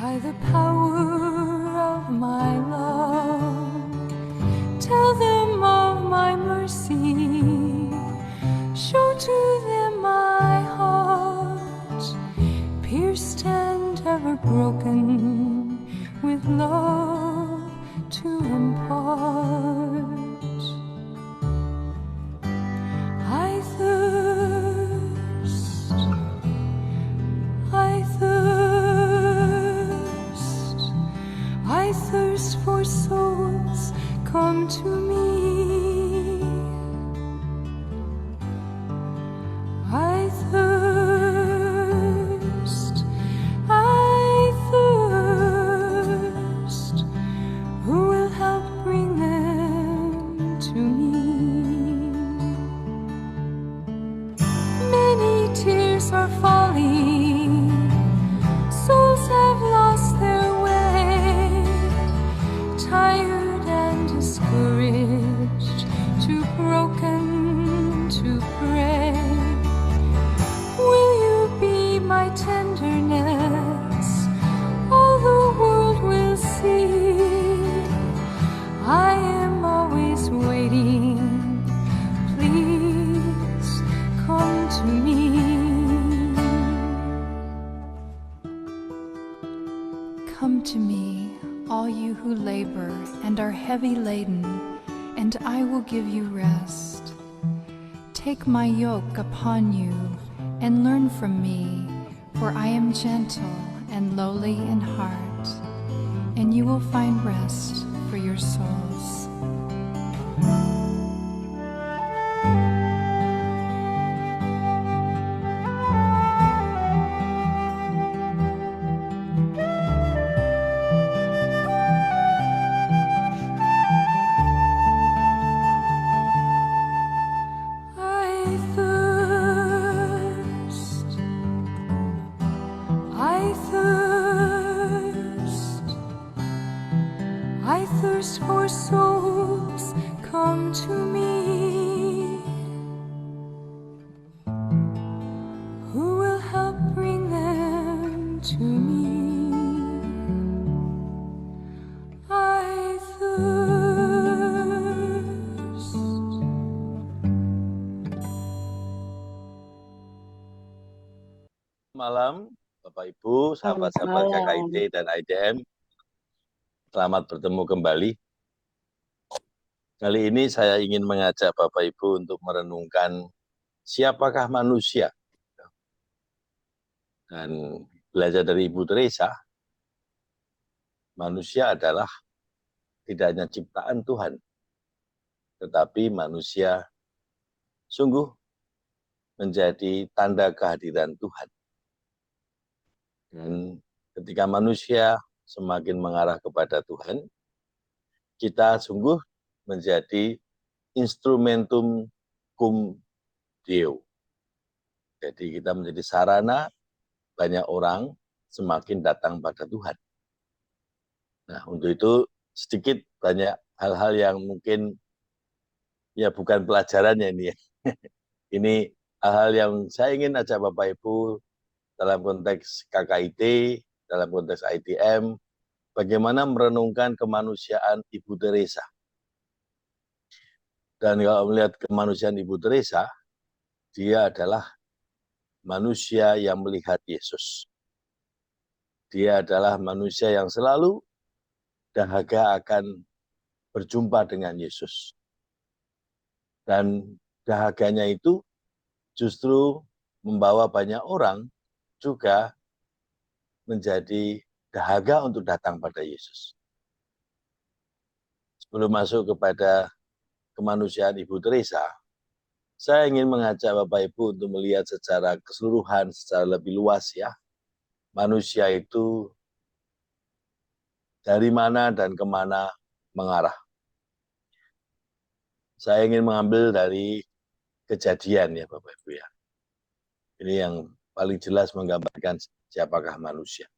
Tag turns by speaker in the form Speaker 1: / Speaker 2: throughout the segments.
Speaker 1: by the power of my love. Tell them of my mercy, show to them my heart, pierced and ever broken, with love to impart. I thirst, I thirst, I thirst for souls, come to me. I thirst, I thirst, who will help bring them to me? Many tears are falling, souls have lost their way, tired and discouraged, too broken to pray. Will you be my tenderness? All the world will see. I am always waiting. Please come to me. Come to me, all you who labor and are heavy laden, and I will give you rest. Take my yoke upon you and learn from me, for I am gentle and lowly in heart, and you will find rest for your souls. I thirst, I thirst, I thirst for souls, come to me. Who will help bring them to me? I thirst.
Speaker 2: Malam, Bapak Ibu, sahabat-sahabat KKID dan IDM. Selamat bertemu kembali. Kali ini saya ingin mengajak Bapak Ibu untuk merenungkan siapakah manusia. Dan belajar dari Ibu Teresa, manusia adalah tidak hanya ciptaan Tuhan, tetapi manusia sungguh menjadi tanda kehadiran Tuhan. Dan ketika manusia semakin mengarah kepada Tuhan, kita sungguh menjadi instrumentum cum Deo. Jadi kita menjadi sarana banyak orang semakin datang pada Tuhan. Nah, untuk itu sedikit banyak hal-hal yang mungkin ya bukan pelajarannya ini ya. Ini hal-hal yang saya ingin ajak Bapak Ibu dalam konteks KKID, dalam konteks ITM, bagaimana merenungkan kemanusiaan Ibu Teresa. Dan kalau melihat kemanusiaan Ibu Teresa, dia adalah manusia yang melihat Yesus. Dia adalah manusia yang selalu dahaga akan berjumpa dengan Yesus. Dan dahaganya itu justru membawa banyak orang juga menjadi dahaga untuk datang pada Yesus. Sebelum masuk kepada kemanusiaan Ibu Teresa, saya ingin mengajak Bapak Ibu untuk melihat secara keseluruhan, secara lebih luas ya, manusia itu dari mana dan kemana mengarah. Saya ingin mengambil dari Kejadian ya Bapak Ibu ya. Ini yang paling jelas menggambarkan siapakah manusia.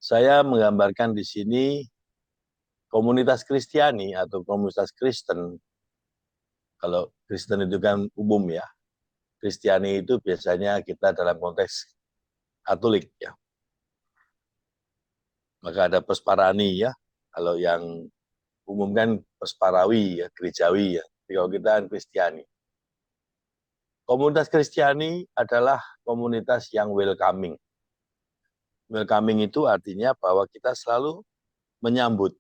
Speaker 2: Saya menggambarkan di sini komunitas Kristiani atau komunitas Kristen. Kalau Kristen itu kan umum ya. Kristiani itu biasanya kita dalam konteks Katolik ya. Maka ada Pesparani ya, kalau yang umum kan Pesparawi ya, gerejawi ya. Tapi kalau kita kan Kristiani. Komunitas Kristiani adalah komunitas yang welcoming. Welcoming itu artinya bahwa kita selalu menyambut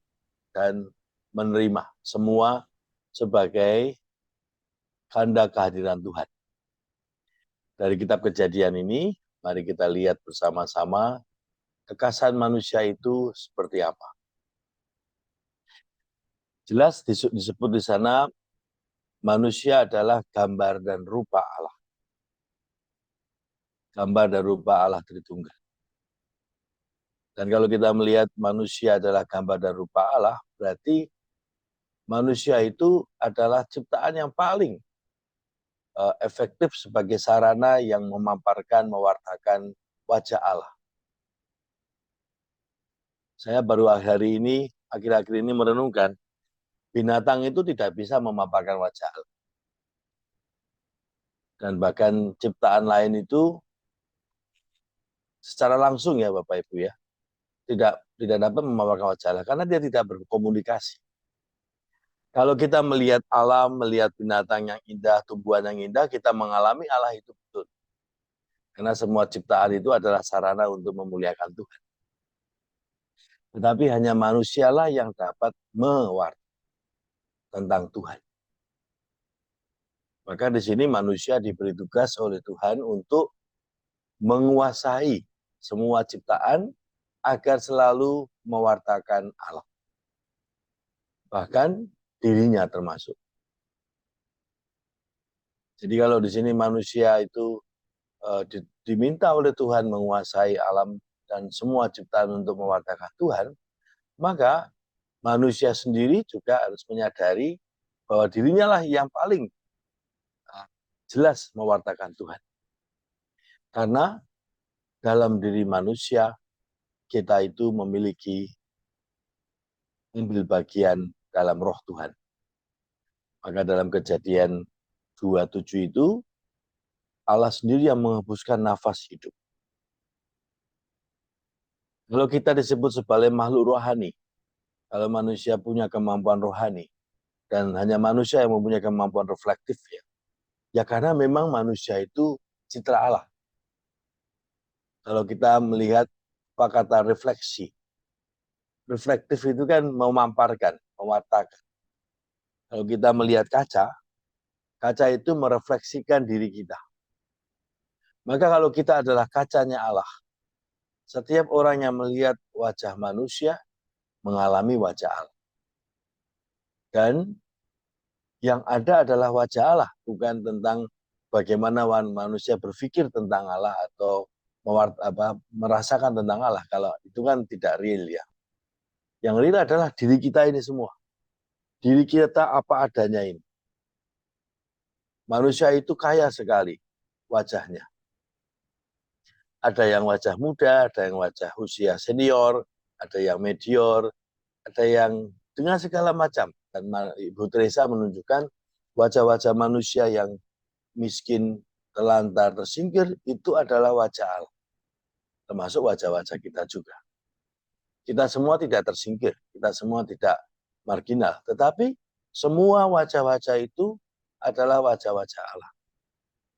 Speaker 2: dan menerima semua sebagai tanda kehadiran Tuhan. Dari kitab Kejadian ini, mari kita lihat bersama-sama kekasih manusia itu seperti apa. Jelas disebut di sana manusia adalah gambar dan rupa Allah. Gambar dan rupa Allah Tritunggal. Dan kalau kita melihat manusia adalah gambar dan rupa Allah, berarti manusia itu adalah ciptaan yang paling efektif sebagai sarana yang memaparkan, mewartakan wajah Allah. Saya baru akhir-akhir ini merenungkan, binatang itu tidak bisa memaparkan wajah Allah. Dan bahkan ciptaan lain itu secara langsung ya Bapak Ibu ya, tidak dapat memaparkan wajah Allah karena dia tidak berkomunikasi. Kalau kita melihat alam, melihat binatang yang indah, tumbuhan yang indah, kita mengalami Allah itu betul. Karena semua ciptaan itu adalah sarana untuk memuliakan Tuhan. Tetapi hanya manusialah yang dapat mewartakan tentang Tuhan. Maka di sini manusia diberi tugas oleh Tuhan untuk menguasai semua ciptaan agar selalu mewartakan Allah. Bahkan dirinya termasuk. Jadi kalau di sini manusia itu diminta oleh Tuhan menguasai alam dan semua ciptaan untuk mewartakan Tuhan, maka manusia sendiri juga harus menyadari bahwa dirinya lah yang paling jelas mewartakan Tuhan. Karena dalam diri manusia, kita itu memiliki ambil bagian dalam roh Tuhan. Maka dalam Kejadian 27 itu, Allah sendiri yang menghembuskan nafas hidup. Kalau kita disebut sebagai makhluk rohani, kalau manusia punya kemampuan rohani, dan hanya manusia yang mempunyai kemampuan reflektif ya karena memang manusia itu citra Allah. Kalau kita melihat apa kata refleksi, reflektif itu kan memamparkan, mewartakan. Kalau kita melihat kaca, kaca itu merefleksikan diri kita. Maka kalau kita adalah kacanya Allah, setiap orang yang melihat wajah manusia mengalami wajah Allah. Dan yang ada adalah wajah Allah, bukan tentang bagaimana manusia berpikir tentang Allah atau merasakan tentang Allah. Kalau itu kan tidak real ya. Yang real adalah diri kita ini semua. Diri kita apa adanya ini. Manusia itu kaya sekali wajahnya. Ada yang wajah muda, ada yang wajah usia senior, ada yang medior, ada yang dengan segala macam. Dan Ibu Teresa menunjukkan wajah-wajah manusia yang miskin, telantar, tersingkir, itu adalah wajah Allah. Termasuk wajah-wajah kita juga. Kita semua tidak tersingkir, kita semua tidak marginal. Tetapi semua wajah-wajah itu adalah wajah-wajah Allah.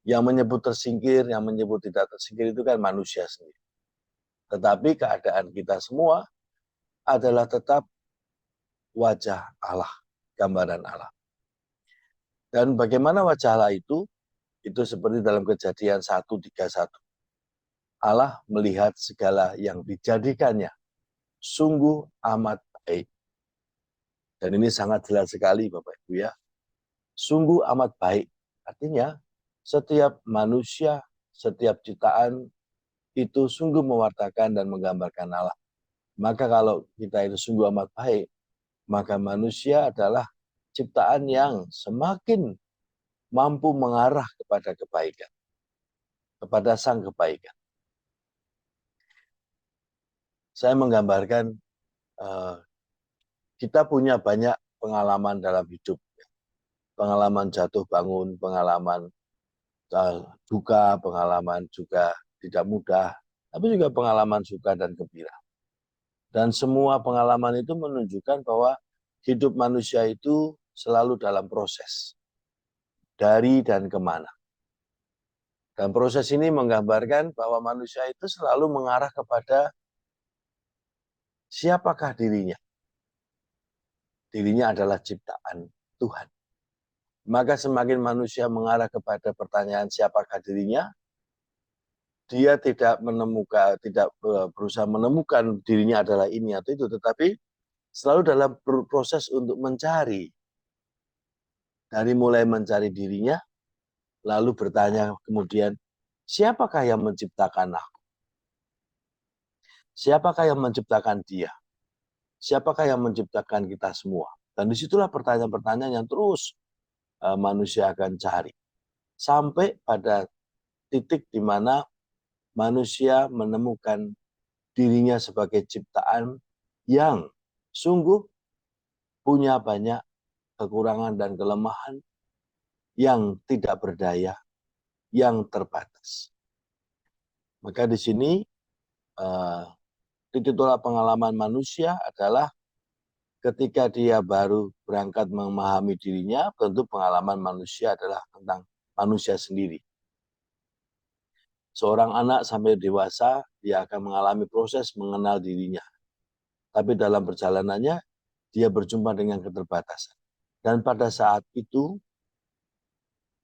Speaker 2: Yang menyebut tersingkir, yang menyebut tidak tersingkir itu kan manusia sendiri. Tetapi keadaan kita semua adalah tetap wajah Allah, gambaran Allah. Dan bagaimana wajah Allah itu seperti dalam Kejadian 1:31. Allah melihat segala yang dijadikannya sungguh amat baik. Dan ini sangat jelas sekali Bapak Ibu ya. Sungguh amat baik. Artinya setiap manusia, setiap ciptaan itu sungguh mewartakan dan menggambarkan Allah. Maka kalau kita itu sungguh amat baik, maka manusia adalah ciptaan yang semakin mampu mengarah kepada kebaikan, kepada sang kebaikan. Saya menggambarkan kita punya banyak pengalaman dalam hidup. Pengalaman jatuh bangun, pengalaman duka, pengalaman juga tidak mudah, tapi juga pengalaman suka dan gembira. Dan semua pengalaman itu menunjukkan bahwa hidup manusia itu selalu dalam proses. Dari dan kemana. Dan proses ini menggambarkan bahwa manusia itu selalu mengarah kepada siapakah dirinya. Dirinya adalah ciptaan Tuhan. Maka semakin manusia mengarah kepada pertanyaan siapakah dirinya, dia tidak berusaha menemukan dirinya adalah ini atau itu, tetapi selalu dalam proses untuk mencari. Dari mulai mencari dirinya, lalu bertanya kemudian, siapakah yang menciptakan aku? Siapakah yang menciptakan dia? Siapakah yang menciptakan kita semua? Dan disitulah pertanyaan-pertanyaan yang terus manusia akan cari. Sampai pada titik di mana manusia menemukan dirinya sebagai ciptaan yang sungguh punya banyak kekurangan dan kelemahan, yang tidak berdaya, yang terbatas. Maka di sini titik tolak pengalaman manusia adalah ketika dia baru berangkat memahami dirinya, tentu pengalaman manusia adalah tentang manusia sendiri. Seorang anak sampai dewasa, dia akan mengalami proses mengenal dirinya. Tapi dalam perjalanannya, dia berjumpa dengan keterbatasan. Dan pada saat itu,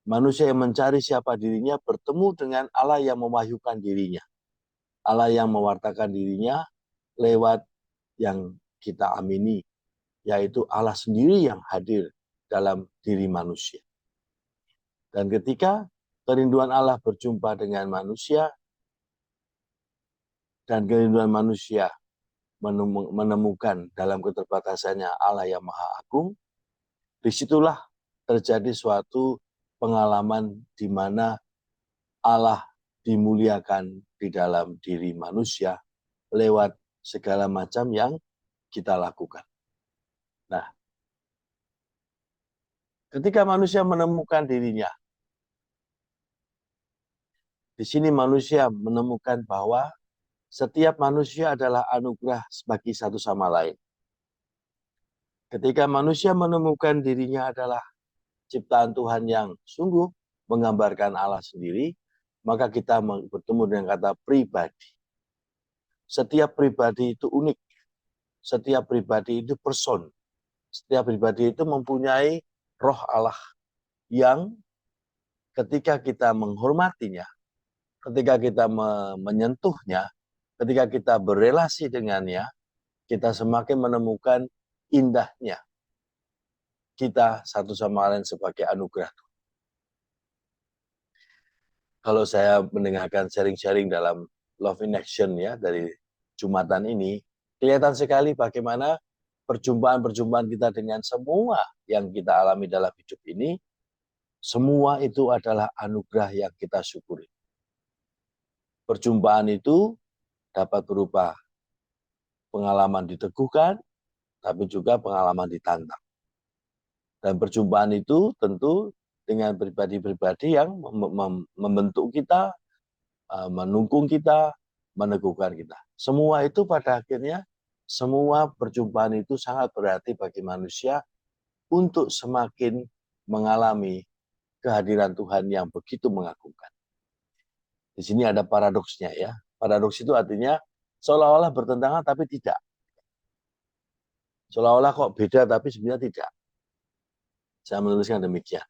Speaker 2: manusia yang mencari siapa dirinya bertemu dengan Allah yang memahyukan dirinya. Allah yang mewartakan dirinya lewat yang kita amini, yaitu Allah sendiri yang hadir dalam diri manusia. Dan ketika kerinduan Allah berjumpa dengan manusia, dan kerinduan manusia menemukan dalam keterbatasannya Allah yang Maha Agung, disitulah terjadi suatu pengalaman di mana Allah dimuliakan di dalam diri manusia lewat segala macam yang kita lakukan. Nah, ketika manusia menemukan dirinya, di sini manusia menemukan bahwa setiap manusia adalah anugerah bagi satu sama lain. Ketika manusia menemukan dirinya adalah ciptaan Tuhan yang sungguh menggambarkan Allah sendiri, maka kita bertemu dengan kata pribadi. Setiap pribadi itu unik. Setiap pribadi itu person. Setiap pribadi itu mempunyai roh Allah yang ketika kita menghormatinya, ketika kita menyentuhnya, ketika kita berelasi dengannya, kita semakin menemukan indahnya kita satu sama lain sebagai anugerah. Kalau saya mendengarkan sharing-sharing dalam Love in Action ya dari Jumatan ini, kelihatan sekali bagaimana perjumpaan-perjumpaan kita dengan semua yang kita alami dalam hidup ini, semua itu adalah anugerah yang kita syukuri. Perjumpaan itu dapat berupa pengalaman diteguhkan, tapi juga pengalaman ditantang. Dan perjumpaan itu tentu dengan pribadi-pribadi yang membentuk kita, mendukung kita, meneguhkan kita. Semua itu pada akhirnya, semua perjumpaan itu sangat berarti bagi manusia untuk semakin mengalami kehadiran Tuhan yang begitu mengagumkan. Di sini ada paradoksnya ya. Paradoks itu artinya seolah-olah bertentangan tapi tidak. Seolah-olah kok beda tapi sebenarnya tidak. Saya menuliskan demikian.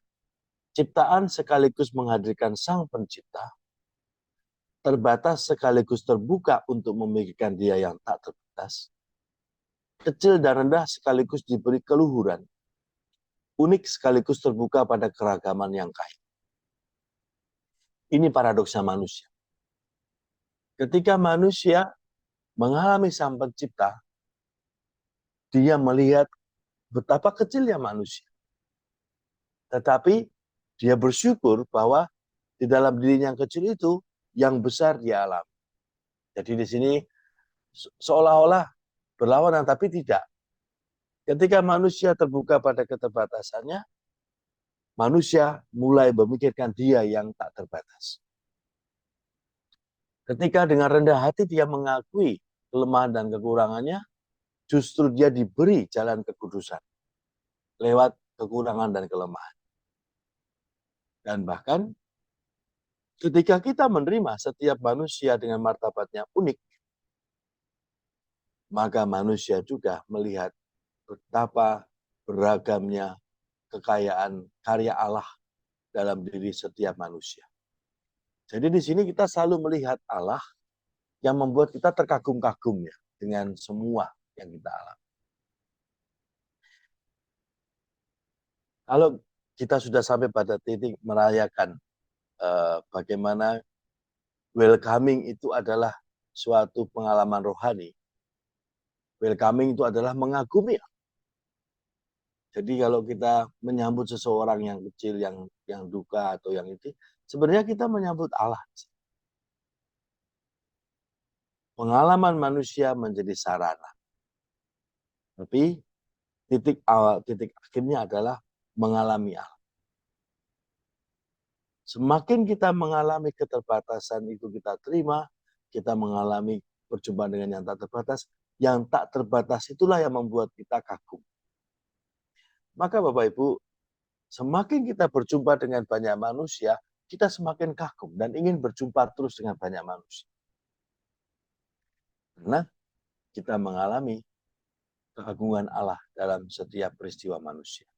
Speaker 2: Ciptaan sekaligus menghadirkan Sang Pencipta, terbatas sekaligus terbuka untuk memikirkan Dia yang tak terbatas, kecil dan rendah sekaligus diberi keluhuran, unik sekaligus terbuka pada keragaman yang kaya. Ini paradoksnya manusia. Ketika manusia mengalami Sang Pencipta, dia melihat betapa kecilnya manusia. Tetapi dia bersyukur bahwa di dalam dirinya yang kecil itu, yang besar dia alami. Jadi di sini seolah-olah berlawanan, tapi tidak. Ketika manusia terbuka pada keterbatasannya, manusia mulai memikirkan Dia yang tak terbatas. Ketika dengan rendah hati dia mengakui kelemahan dan kekurangannya, justru dia diberi jalan kekudusan lewat kekurangan dan kelemahan. Dan bahkan ketika kita menerima setiap manusia dengan martabatnya unik, maka manusia juga melihat betapa beragamnya kekayaan karya Allah dalam diri setiap manusia. Jadi di sini kita selalu melihat Allah yang membuat kita terkagum-kagum ya dengan semua yang kita alami. Kalau kita sudah sampai pada titik merayakan bagaimana welcoming itu adalah suatu pengalaman rohani. Welcoming itu adalah mengagumi. Jadi kalau kita menyambut seseorang yang kecil, yang duka atau yang itu, sebenarnya kita menyambut Allah. Pengalaman manusia menjadi sarana. Tapi titik awal, titik akhirnya adalah mengalami Allah. Semakin kita mengalami keterbatasan itu kita terima, kita mengalami perjumpaan dengan yang tak terbatas. Yang tak terbatas itulah yang membuat kita kagum. Maka Bapak Ibu, semakin kita berjumpa dengan banyak manusia, kita semakin kagum dan ingin berjumpa terus dengan banyak manusia. Karena kita mengalami keagungan Allah dalam setiap peristiwa manusia.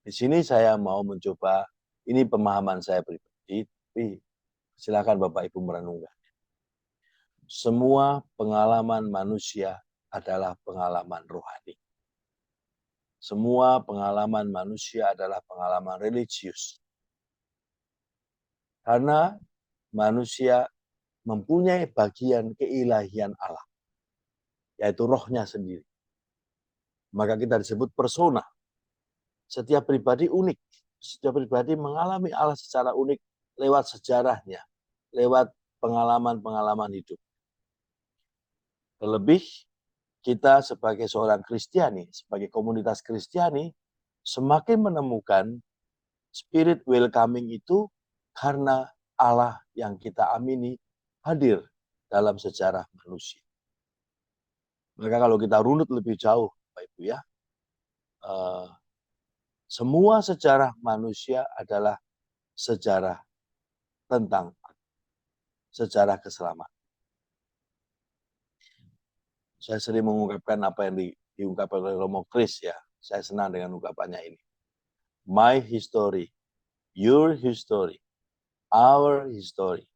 Speaker 2: Di sini saya mau mencoba, ini pemahaman saya pribadi, tapi silakan Bapak Ibu merenungkan. Semua pengalaman manusia adalah pengalaman rohani. Semua pengalaman manusia adalah pengalaman religius. Karena manusia mempunyai bagian keilahian Allah, yaitu rohnya sendiri. Maka kita disebut persona. Setiap pribadi unik. Setiap pribadi mengalami Allah secara unik lewat sejarahnya, lewat pengalaman-pengalaman hidup. Terlebih kita sebagai seorang Kristiani, sebagai komunitas Kristiani, semakin menemukan spirit welcoming itu karena Allah yang kita amini hadir dalam sejarah manusia. Maka kalau kita runut lebih jauh, Bapak Ibu ya, semua sejarah manusia adalah sejarah tentang sejarah keselamatan. Saya sering mengungkapkan apa yang diungkapkan oleh Romo Kris ya. Saya senang dengan ungkapannya ini. My history, your history, our history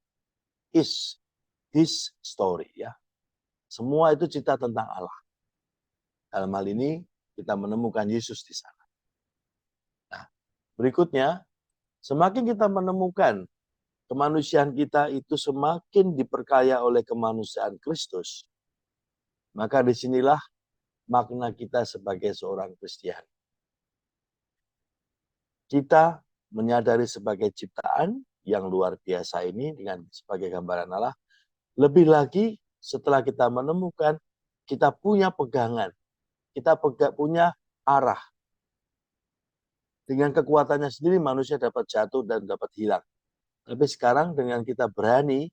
Speaker 2: is his story ya. Semua itu cerita tentang Allah. Dalam hal ini kita menemukan Yesus di sana. Nah, berikutnya semakin kita menemukan kemanusiaan kita itu semakin diperkaya oleh kemanusiaan Kristus, maka disinilah makna kita sebagai seorang Kristiani. Kita menyadari sebagai ciptaan yang luar biasa ini dengan sebagai gambaran Allah. Lebih lagi setelah kita menemukan, kita punya pegangan, kita punya arah. Dengan kekuatannya sendiri manusia dapat jatuh dan dapat hilang. Tapi sekarang dengan kita berani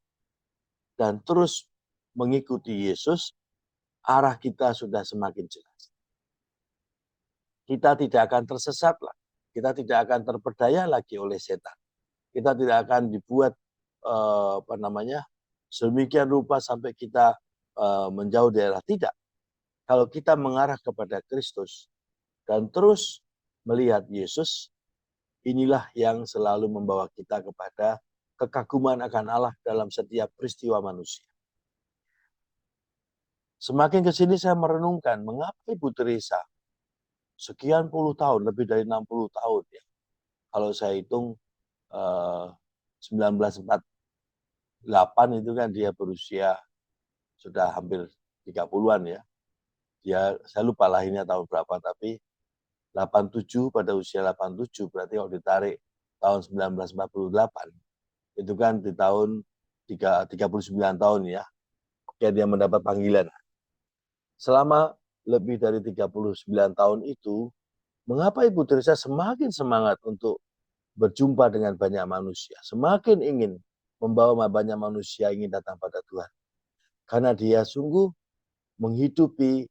Speaker 2: dan terus mengikuti Yesus, arah kita sudah semakin jelas. Kita tidak akan tersesat lagi. Kita tidak akan terperdaya lagi oleh setan. Kita tidak akan dibuat sedemikian rupa sampai kita menjauh daerah. Tidak. Kalau kita mengarah kepada Kristus dan terus melihat Yesus, inilah yang selalu membawa kita kepada kekaguman akan Allah dalam setiap peristiwa manusia. Semakin ke sini saya merenungkan, mengapa Ibu Teresa sekian puluh tahun, lebih dari 60 tahun ya. Kalau saya hitung 1948 itu kan dia berusia sudah hampir 30-an ya. Saya lupa lahirnya tahun berapa, tapi 87 pada usia 87 berarti kalau ditarik tahun 1948 itu kan di tahun 39 tahun ya. Dia mendapat panggilan. Selama lebih dari 39 tahun itu, mengapa Ibu Teresa semakin semangat untuk berjumpa dengan banyak manusia, semakin ingin membawa banyak manusia ingin datang pada Tuhan? Karena dia sungguh menghidupi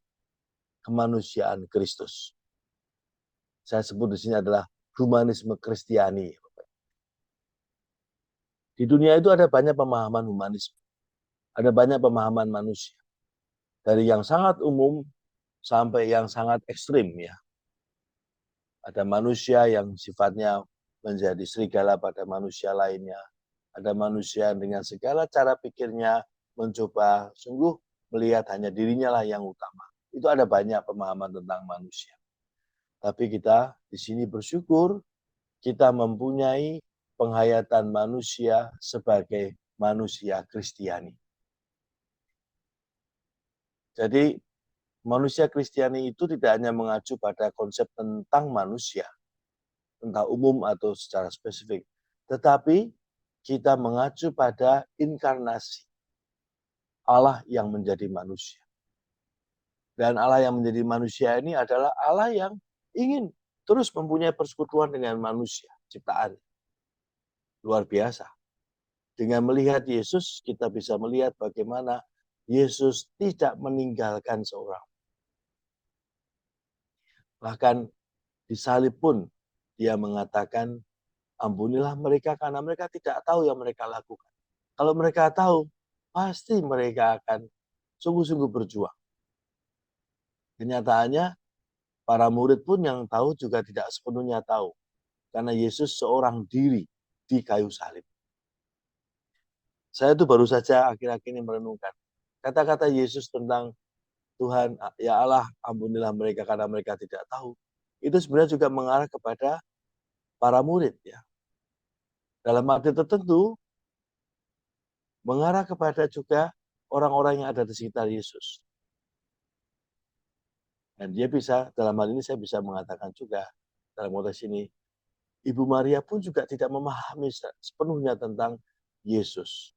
Speaker 2: kemanusiaan Kristus. Saya sebut di sini adalah humanisme Kristiani. Di dunia itu ada banyak pemahaman humanisme. Ada banyak pemahaman manusia. Dari yang sangat umum sampai yang sangat ekstrim ya. Ada manusia yang sifatnya menjadi serigala pada manusia lainnya. Ada manusia dengan segala cara pikirnya mencoba sungguh melihat hanya dirinya lah yang utama. Itu ada banyak pemahaman tentang manusia. Tapi kita di sini bersyukur kita mempunyai penghayatan manusia sebagai manusia Kristiani. Jadi manusia Kristiani itu tidak hanya mengacu pada konsep tentang manusia, entah umum atau secara spesifik, tetapi kita mengacu pada inkarnasi Allah yang menjadi manusia. Dan Allah yang menjadi manusia ini adalah Allah yang ingin terus mempunyai persekutuan dengan manusia, ciptaan. Luar biasa. Dengan melihat Yesus, kita bisa melihat bagaimana Yesus tidak meninggalkan seorang. Bahkan di salib pun dia mengatakan, ampunilah mereka karena mereka tidak tahu yang mereka lakukan. Kalau mereka tahu, pasti mereka akan sungguh-sungguh berjuang. Kenyataannya, para murid pun yang tahu juga tidak sepenuhnya tahu. Karena Yesus seorang diri di kayu salib. Saya itu baru saja akhir-akhir ini merenungkan. Kata-kata Yesus tentang Tuhan, ya Allah, ampunilah mereka karena mereka tidak tahu. Itu sebenarnya juga mengarah kepada para murid ya. Dalam arti tertentu, mengarah kepada juga orang-orang yang ada di sekitar Yesus. Dan dia bisa, dalam hal ini saya bisa mengatakan juga, dalam konteks ini, Ibu Maria pun juga tidak memahami sepenuhnya tentang Yesus.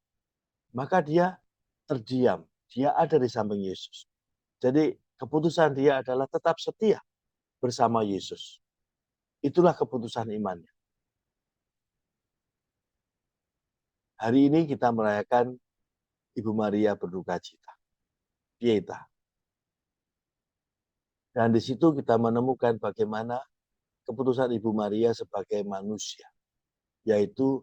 Speaker 2: Maka dia terdiam, dia ada di samping Yesus. Jadi keputusan dia adalah tetap setia bersama Yesus. Itulah keputusan imannya. Hari ini kita merayakan Ibu Maria berduka cita, Pieta. Dan di situ kita menemukan bagaimana keputusan Ibu Maria sebagai manusia, yaitu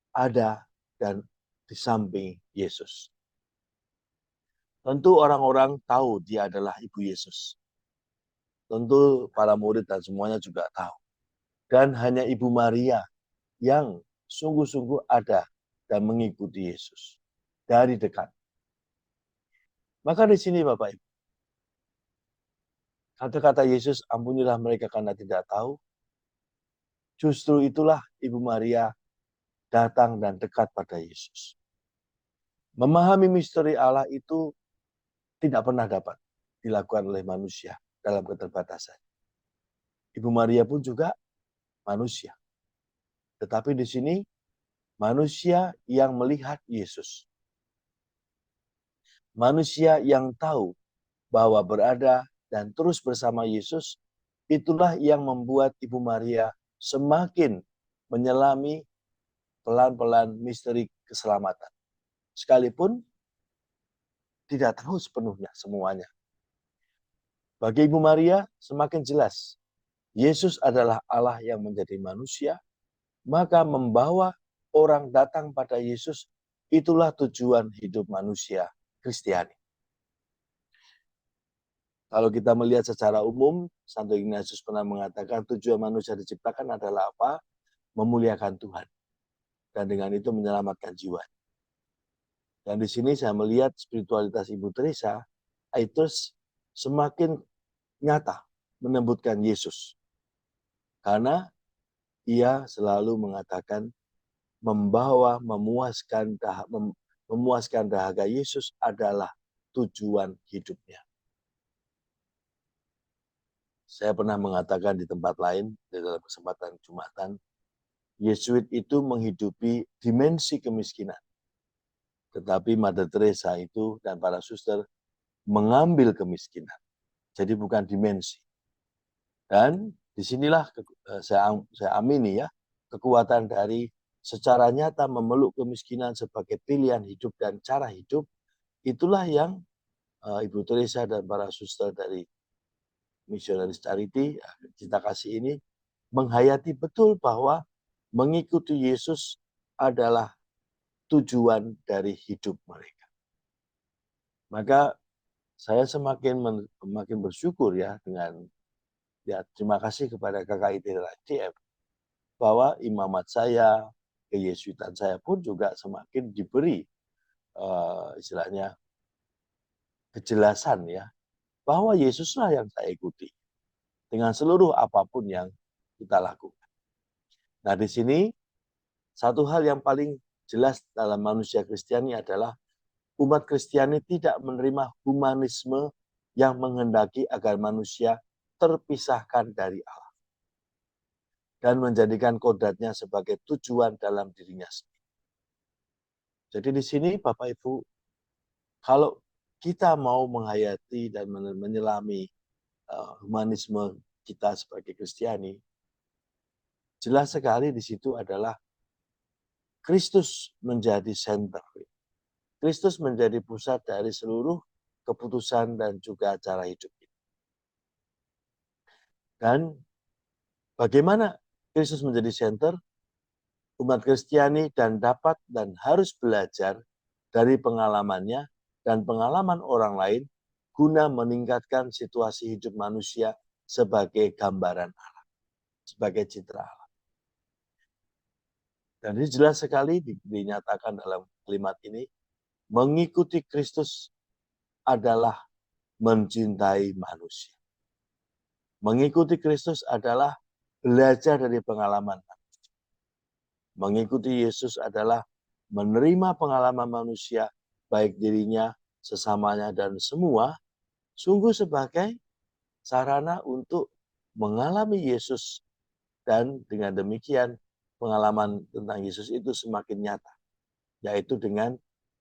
Speaker 2: ada dan di samping Yesus. Tentu orang-orang tahu dia adalah Ibu Yesus. Tentu para murid dan semuanya juga tahu. Dan hanya Ibu Maria yang sungguh-sungguh ada dan mengikuti Yesus dari dekat. Maka di sini Bapak Ibu, kata-kata Yesus, ampunilah mereka karena tidak tahu, justru itulah Ibu Maria datang dan dekat pada Yesus. Memahami misteri Allah itu tidak pernah dapat dilakukan oleh manusia dalam keterbatasan. Ibu Maria pun juga manusia. Tetapi di sini manusia yang melihat Yesus. Manusia yang tahu bahwa berada dan terus bersama Yesus, itulah yang membuat Ibu Maria semakin menyelami pelan-pelan misteri keselamatan. Sekalipun tidak tahu sepenuhnya semuanya. Bagi Ibu Maria semakin jelas, Yesus adalah Allah yang menjadi manusia, maka membawa orang datang pada Yesus, itulah tujuan hidup manusia Kristiani. Kalau kita melihat secara umum, Santo Ignatius pernah mengatakan tujuan manusia diciptakan adalah apa? Memuliakan Tuhan. Dan dengan itu menyelamatkan jiwa. Dan di sini saya melihat spiritualitas Ibu Teresa itu semakin nyata menyebutkan Yesus. Karena ia selalu mengatakan memuaskan dahaga Yesus adalah tujuan hidupnya. Saya pernah mengatakan di tempat lain, di dalam kesempatan Jumatan, Yesuit itu menghidupi dimensi kemiskinan. Tetapi Mother Teresa itu dan para suster mengambil kemiskinan. Jadi bukan dimensi. Dan disinilah saya amini ya, kekuatan dari secara nyata memeluk kemiskinan sebagai pilihan hidup dan cara hidup, itulah yang Ibu Teresa dan para suster dari Missionaries Charity, Cinta Kasih ini menghayati betul bahwa mengikuti Yesus adalah tujuan dari hidup mereka. Maka saya semakin bersyukur ya terima kasih kepada KKIT dan ITF bahwa imamat saya, keyesuitan saya pun juga semakin diberi istilahnya kejelasan ya bahwa Yesuslah yang saya ikuti dengan seluruh apapun yang kita lakukan. Nah, di sini satu hal yang paling jelas dalam manusia Kristiani adalah umat Kristiani tidak menerima humanisme yang menghendaki agar manusia terpisahkan dari Allah dan menjadikan kodratnya sebagai tujuan dalam dirinya sendiri. Jadi di sini Bapak Ibu, kalau kita mau menghayati dan menyelami humanisme kita sebagai Kristiani, jelas sekali di situ adalah Kristus menjadi center. Kristus menjadi pusat dari seluruh keputusan dan juga cara hidup kita. Dan bagaimana Kristus menjadi center? Umat Kristiani dan dapat dan harus belajar dari pengalamannya dan pengalaman orang lain guna meningkatkan situasi hidup manusia sebagai gambaran Allah, sebagai citra Allah. Dan ini jelas sekali dinyatakan dalam kalimat ini, mengikuti Kristus adalah mencintai manusia. Mengikuti Kristus adalah belajar dari pengalaman. Mengikuti Yesus adalah menerima pengalaman manusia, baik dirinya, sesamanya, dan semua, sungguh sebagai sarana untuk mengalami Yesus. Dan dengan demikian, pengalaman tentang Yesus itu semakin nyata, yaitu dengan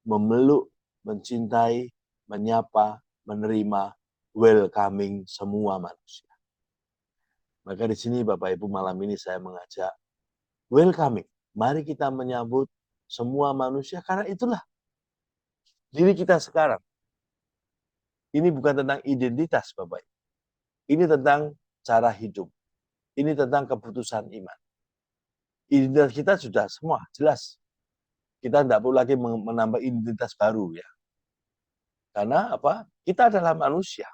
Speaker 2: memeluk, mencintai, menyapa, menerima, welcoming semua manusia. Maka di sini Bapak Ibu malam ini saya mengajak welcoming. Mari kita menyambut semua manusia karena itulah diri kita sekarang. Ini bukan tentang identitas Bapak Ibu. Ini tentang cara hidup. Ini tentang keputusan iman. Identitas kita sudah semua jelas. Kita tidak perlu lagi menambah identitas baru ya. Karena apa? Kita adalah manusia.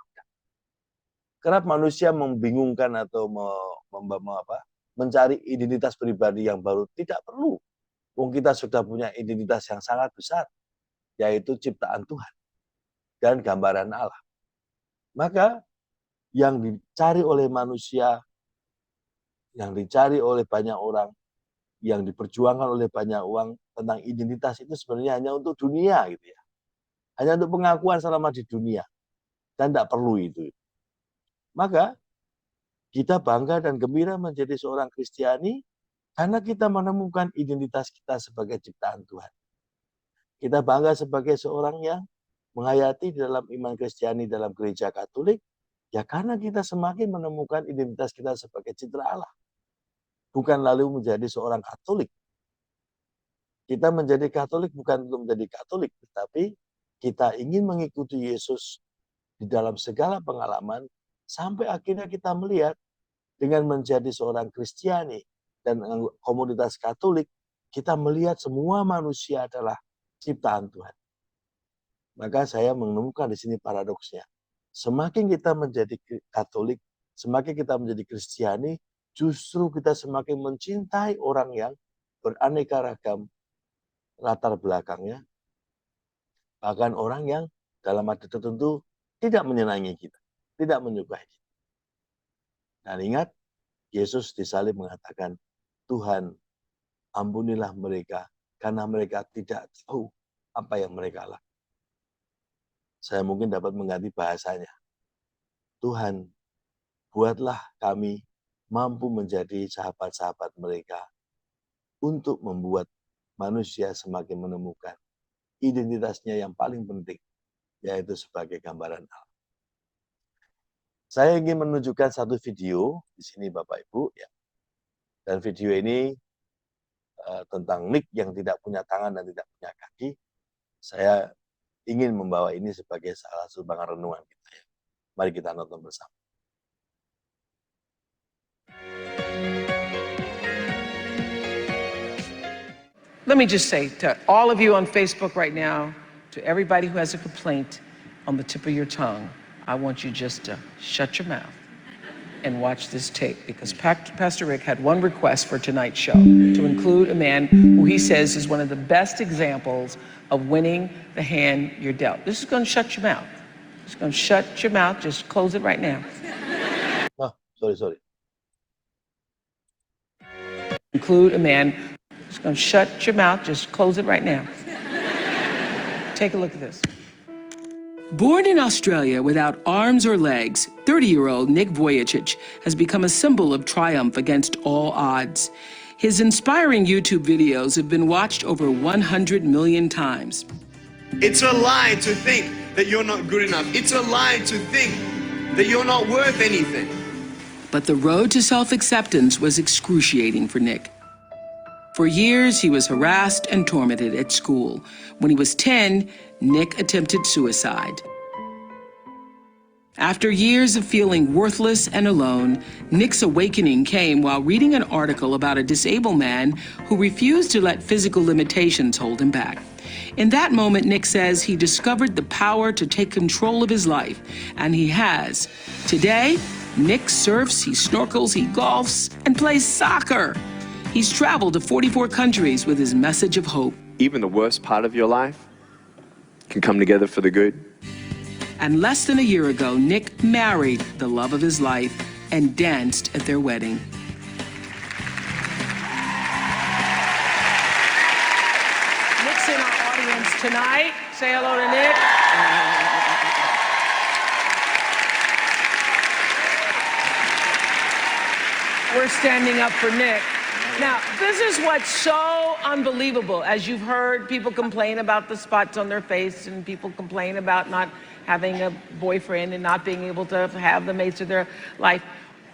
Speaker 2: Kerap manusia membingungkan atau mencari identitas pribadi yang baru. Tidak perlu. Kita sudah punya identitas yang sangat besar, yaitu ciptaan Tuhan dan gambaran Allah. Maka yang dicari oleh manusia, yang dicari oleh banyak orang, yang diperjuangkan oleh banyak orang tentang identitas itu sebenarnya hanya untuk dunia gitu ya. Hanya untuk pengakuan selama di dunia. Dan tidak perlu itu. Maka kita bangga dan gembira menjadi seorang Kristiani karena kita menemukan identitas kita sebagai ciptaan Tuhan. Kita bangga sebagai seorang yang menghayati dalam iman Kristiani dalam gereja Katolik, ya karena kita semakin menemukan identitas kita sebagai citra Allah. Bukan lalu menjadi seorang Katolik. Kita menjadi Katolik bukan untuk menjadi Katolik, tetapi kita ingin mengikuti Yesus di dalam segala pengalaman, sampai akhirnya kita melihat dengan menjadi seorang Kristiani dan komunitas Katolik, kita melihat semua manusia adalah ciptaan Tuhan. Maka saya menemukan di sini paradoksnya. Semakin kita menjadi Katolik, semakin kita menjadi Kristiani, justru kita semakin mencintai orang yang beraneka ragam latar belakangnya, bahkan orang yang dalam arti tertentu tidak menyenangi kita, tidak menyukai kita. Dan ingat, Yesus disalib mengatakan, Tuhan, ampunilah mereka, karena mereka tidak tahu apa yang mereka lakukan. Saya mungkin dapat mengganti bahasanya. Tuhan, buatlah kami mampu menjadi sahabat-sahabat mereka untuk membuat manusia semakin menemukan identitasnya yang paling penting, yaitu sebagai gambaran Allah. Saya ingin menunjukkan satu video di sini Bapak Ibu ya. Dan video ini tentang Nick yang tidak punya tangan dan tidak punya kaki. Saya ingin membawa ini sebagai salah satu bahan renungan kita. Mari kita nonton bersama.
Speaker 3: Let me just say to all of you on Facebook right now, to everybody who has a complaint on the tip of your tongue, I want you just to shut your mouth and watch this tape, because Pastor Rick had one request for tonight's show, to include a man who he says is one of the best examples of winning the hand you're dealt. This is going to shut your mouth. It's going to shut your mouth. Just close it right now.
Speaker 2: Oh, sorry.
Speaker 3: Include a man. It's going to shut your mouth. Just close it right now. Take a look at this.
Speaker 4: Born in Australia without arms or legs, 30-year-old Nick Vujicic has become a symbol of triumph against all odds. His inspiring YouTube videos have been watched over 100 million times.
Speaker 5: It's a lie to think that you're not good enough. It's a lie to think that you're not worth anything.
Speaker 4: But the road to self-acceptance was excruciating for Nick. For years, he was harassed and tormented at school. When he was 10, Nick attempted suicide. After years of feeling worthless and alone, Nick's awakening came while reading an article about a disabled man who refused to let physical limitations hold him back. In that moment, Nick says he discovered the power to take control of his life, and he has. Today, Nick surfs, he snorkels, he golfs, and plays soccer. He's traveled to 44 countries with his message of hope.
Speaker 5: Even the worst part of your life can come together for the good.
Speaker 4: And less than a year ago, Nick married the love of his life and danced at their wedding.
Speaker 3: Nick's in our audience tonight. Say hello to Nick. We're standing up for Nick. Now, this is what's so unbelievable. As you've heard, people complain about the spots on their face, and people complain about not having a boyfriend and not being able to have the mates of their life.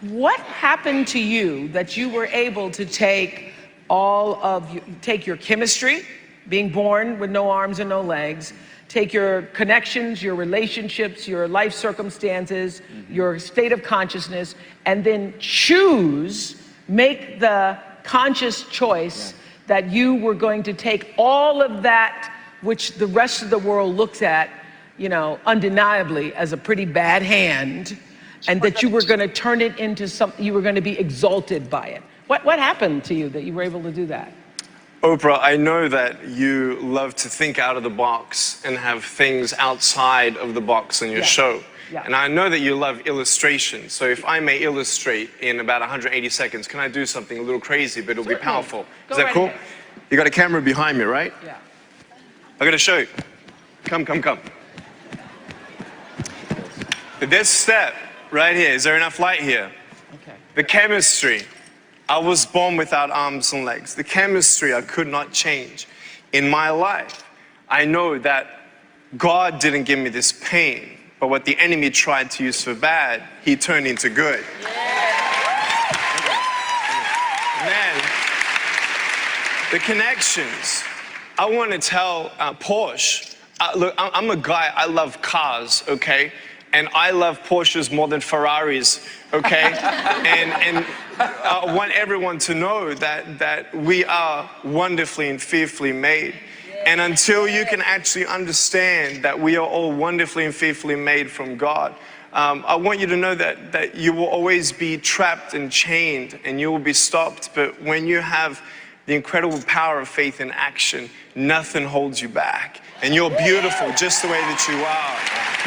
Speaker 3: What happened to you that you were able to take your chemistry, being born with no arms and no legs, take your connections, your relationships, your life circumstances, your state of consciousness, and then make the conscious choice that you were going to take all of that which the rest of the world looks at, undeniably as a pretty bad hand, and that you were going to turn it into something, you were going to be exalted by it. What happened to you that you were able to do that?
Speaker 5: Oprah, I know that you love to think out of the box and have things outside of the box on your show.
Speaker 3: Yeah.
Speaker 5: And I know that you love illustration. So if I may illustrate in about 180 seconds, can I do something a little crazy, but it'll be powerful? Is that cool? You got a camera behind me, right?
Speaker 3: Yeah.
Speaker 5: I gotta show you. Come. This step right here, is there enough light here?
Speaker 3: Okay.
Speaker 5: The chemistry. I was born without arms and legs. The chemistry I could not change in my life. I know that God didn't give me this pain, but what the enemy tried to use for bad, he turned into good. Man, the connections. I want to tell Porsche, look, I'm a guy, I love cars, okay? And I love Porsches more than Ferraris, okay? and I want everyone to know that we are wonderfully and fearfully made. And until you can actually understand that we are all wonderfully and fearfully made from God, I want you to know that you will always be trapped and chained and you will be stopped. But when you have the incredible power of faith in action, nothing holds you back. And you're beautiful just the way that you are.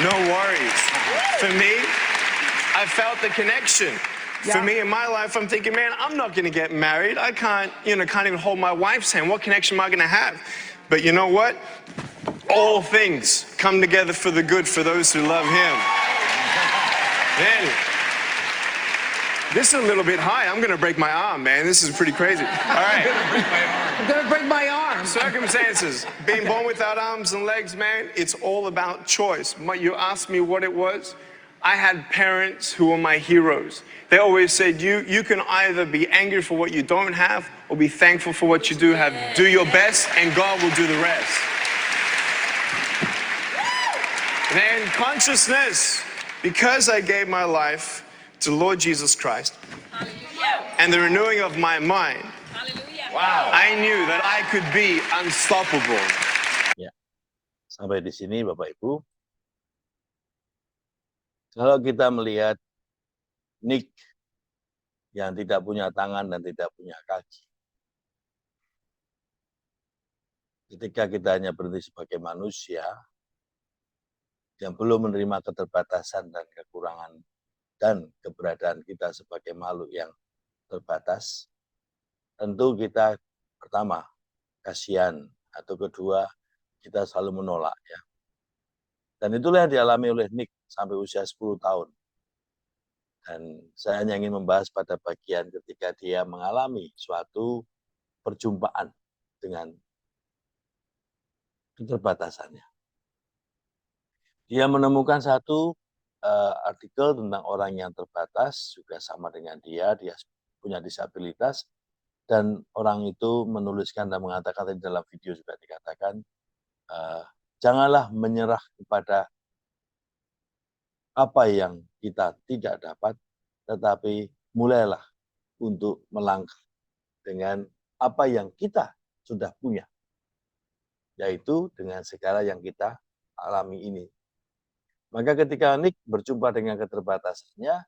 Speaker 5: No worries. For me, I felt the connection.
Speaker 3: Yeah.
Speaker 5: For me in my life, I'm thinking, man, I'm not gonna get married. I can't even hold my wife's hand. What connection am I gonna have? But you know what? All things come together for the good for those who love him. Man, this is a little bit high. I'm gonna break my arm, man. This is pretty crazy. All right.
Speaker 3: I'm gonna break my arm.
Speaker 5: Circumstances. Being born without arms and legs, man, it's all about choice. You asked me what it was. I had parents who were my heroes. They always said, you can either be angry for what you don't have or be thankful for what you do have. Do your best and God will do the rest. And in consciousness, because I gave my life to Lord Jesus Christ and the renewing of my mind, I knew that I could be unstoppable.
Speaker 2: Ya, sampai di sini Bapak Ibu. Kalau kita melihat Nick yang tidak punya tangan dan tidak punya kaki, ketika kita hanya berhenti sebagai manusia yang belum menerima keterbatasan dan kekurangan dan keberadaan kita sebagai makhluk yang terbatas, tentu kita pertama kasihan, atau kedua kita selalu menolak ya. Dan itulah yang dialami oleh Nick sampai usia 10 tahun. Dan saya hanya ingin membahas pada bagian ketika dia mengalami suatu perjumpaan dengan keterbatasannya. Dia menemukan satu artikel tentang orang yang terbatas, juga sama dengan dia punya disabilitas, dan orang itu menuliskan dan mengatakan, di dalam video juga dikatakan, janganlah menyerah kepada apa yang kita tidak dapat, tetapi mulailah untuk melangkah dengan apa yang kita sudah punya, yaitu dengan segala yang kita alami ini. Maka ketika Nick berjumpa dengan keterbatasannya,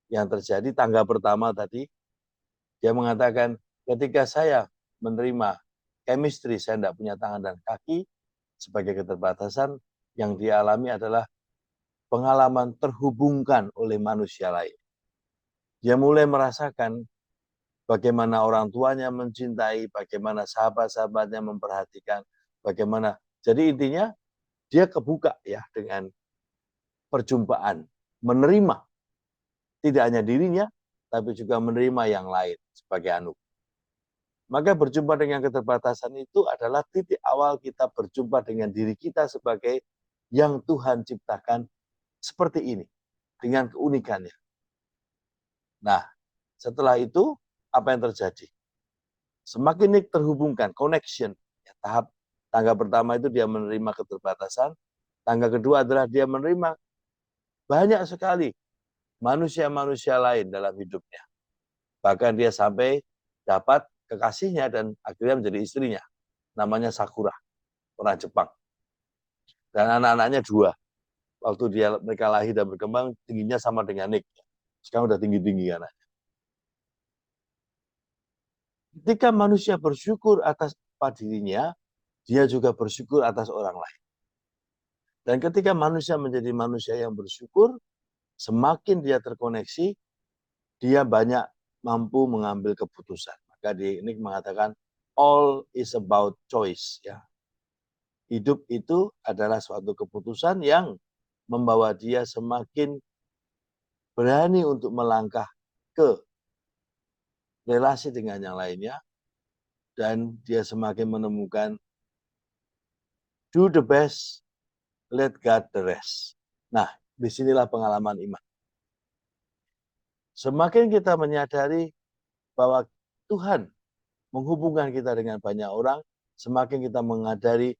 Speaker 2: yang terjadi tangga pertama tadi, dia mengatakan, ketika saya menerima chemistry, saya tidak punya tangan dan kaki, sebagai keterbatasan, yang dialami adalah pengalaman terhubungkan oleh manusia lain. Dia mulai merasakan bagaimana orang tuanya mencintai, bagaimana sahabat-sahabatnya memperhatikan, bagaimana. Jadi intinya dia kebuka ya dengan perjumpaan, menerima tidak hanya dirinya, tapi juga menerima yang lain sebagai anugerah. Maka berjumpa dengan keterbatasan itu adalah titik awal kita berjumpa dengan diri kita sebagai yang Tuhan ciptakan seperti ini, dengan keunikannya. Nah, setelah itu apa yang terjadi? Semakin Nick terhubungkan, connection. Ya, tangga pertama itu dia menerima keterbatasan, tangga kedua adalah dia menerima banyak sekali manusia-manusia lain dalam hidupnya. Bahkan dia sampai dapat kekasihnya dan akhirnya menjadi istrinya. Namanya Sakura, orang Jepang. Dan anak-anaknya 2. Waktu mereka lahir dan berkembang, tingginya sama dengan Nick. Sekarang udah tinggi-tinggi anaknya. Ketika manusia bersyukur atas dirinya, dia juga bersyukur atas orang lain. Dan ketika manusia menjadi manusia yang bersyukur, semakin dia terkoneksi, dia banyak mampu mengambil keputusan. Maka Nick mengatakan, all is about choice. Ya. Hidup itu adalah suatu keputusan yang membawa dia semakin berani untuk melangkah ke relasi dengan yang lainnya, dan dia semakin menemukan do the best, let God the rest. Nah, disinilah pengalaman iman. Semakin kita menyadari bahwa Tuhan menghubungkan kita dengan banyak orang, semakin kita mengadari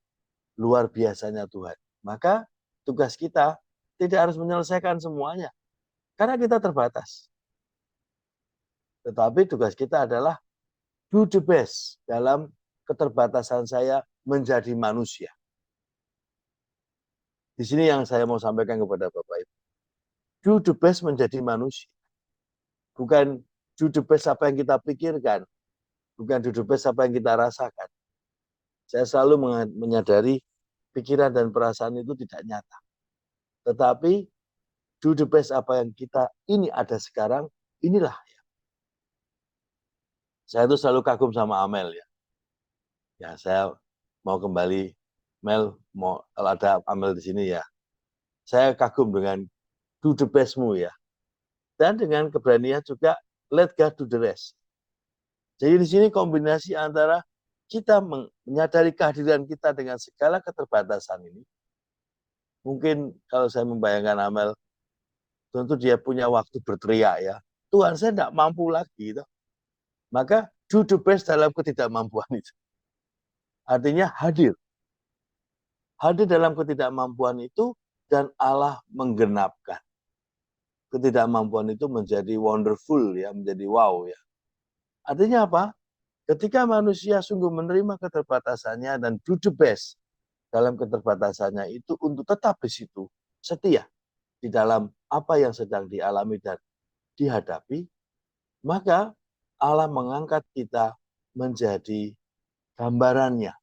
Speaker 2: luar biasanya Tuhan. Maka tugas kita tidak harus menyelesaikan semuanya, karena kita terbatas. Tetapi tugas kita adalah do the best dalam keterbatasan saya menjadi manusia. Di sini yang saya mau sampaikan kepada Bapak Ibu. Do the best menjadi manusia. Bukan do the best apa yang kita pikirkan. Bukan do the best apa yang kita rasakan. Saya selalu menyadari pikiran dan perasaan itu tidak nyata. Tetapi do the best apa yang kita ini ada sekarang, inilah ya. Saya itu selalu kagum sama Amel ya. Ya, saya mau kembali, Mel, kalau ada Amel di sini ya. Saya kagum dengan do the bestmu ya. Dan dengan keberanian juga let God do the rest. Jadi di sini kombinasi antara kita menyadari kehadiran kita dengan segala keterbatasan ini. Mungkin kalau saya membayangkan Amel, tentu dia punya waktu berteriak ya. Tuhan, saya tidak mampu lagi. Gitu. Maka do the best dalam ketidakmampuan itu. Artinya hadir. Hadir dalam ketidakmampuan itu dan Allah menggenapkan. Ketidakmampuan itu menjadi wonderful ya, menjadi wow ya. Artinya apa? Ketika manusia sungguh menerima keterbatasannya dan do the best dalam keterbatasannya itu untuk tetap di situ, setia di dalam apa yang sedang dialami dan dihadapi, maka Allah mengangkat kita menjadi gambarannya.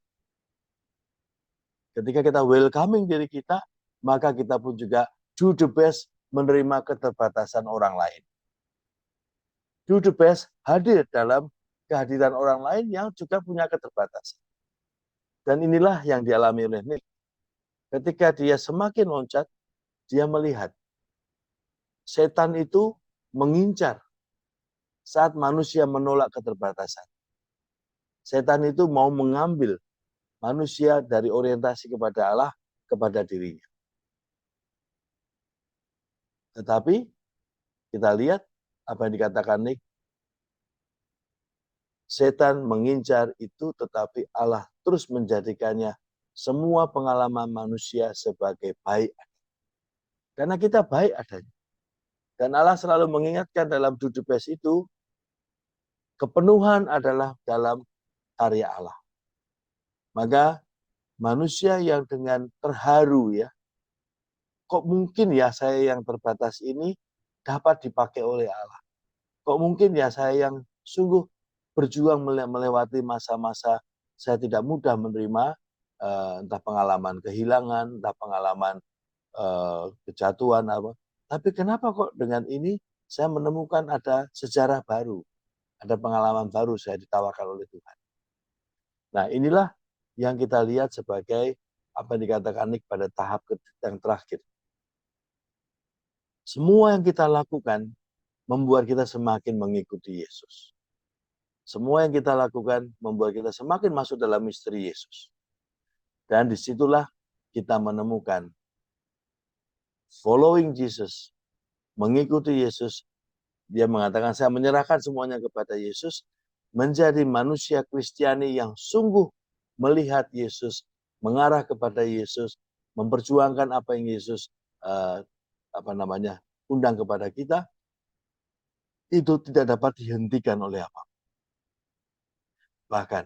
Speaker 2: Ketika kita welcoming diri kita, maka kita pun juga do the best menerima keterbatasan orang lain. Do the best hadir dalam kehadiran orang lain yang juga punya keterbatasan. Dan inilah yang dialami oleh Nick. Ketika dia semakin loncat, dia melihat setan itu mengincar saat manusia menolak keterbatasan. Setan itu mau mengambil manusia dari orientasi kepada Allah kepada dirinya. Tetapi kita lihat apa yang dikatakan Nick, setan mengincar itu tetapi Allah terus menjadikannya semua pengalaman manusia sebagai baik. Karena kita baik adanya. Dan Allah selalu mengingatkan dalam do the best itu, kepenuhan adalah dalam karya Allah. Maka manusia yang dengan terharu ya, kok mungkin ya saya yang terbatas ini dapat dipakai oleh Allah. Kok mungkin ya saya yang sungguh berjuang melewati masa-masa saya tidak mudah menerima entah pengalaman kehilangan, entah pengalaman kejatuhan apa. Tapi kenapa kok dengan ini saya menemukan ada sejarah baru, ada pengalaman baru saya ditawarkan oleh Tuhan. Nah inilah yang kita lihat sebagai apa yang dikatakan Nick pada tahap yang terakhir. Semua yang kita lakukan membuat kita semakin mengikuti Yesus. Semua yang kita lakukan membuat kita semakin masuk dalam misteri Yesus. Dan disitulah kita menemukan following Jesus, mengikuti Yesus. Dia mengatakan saya menyerahkan semuanya kepada Yesus, menjadi manusia Kristiani yang sungguh melihat Yesus, mengarah kepada Yesus, memperjuangkan apa yang Yesus undang kepada kita, itu tidak dapat dihentikan oleh apa. Bahkan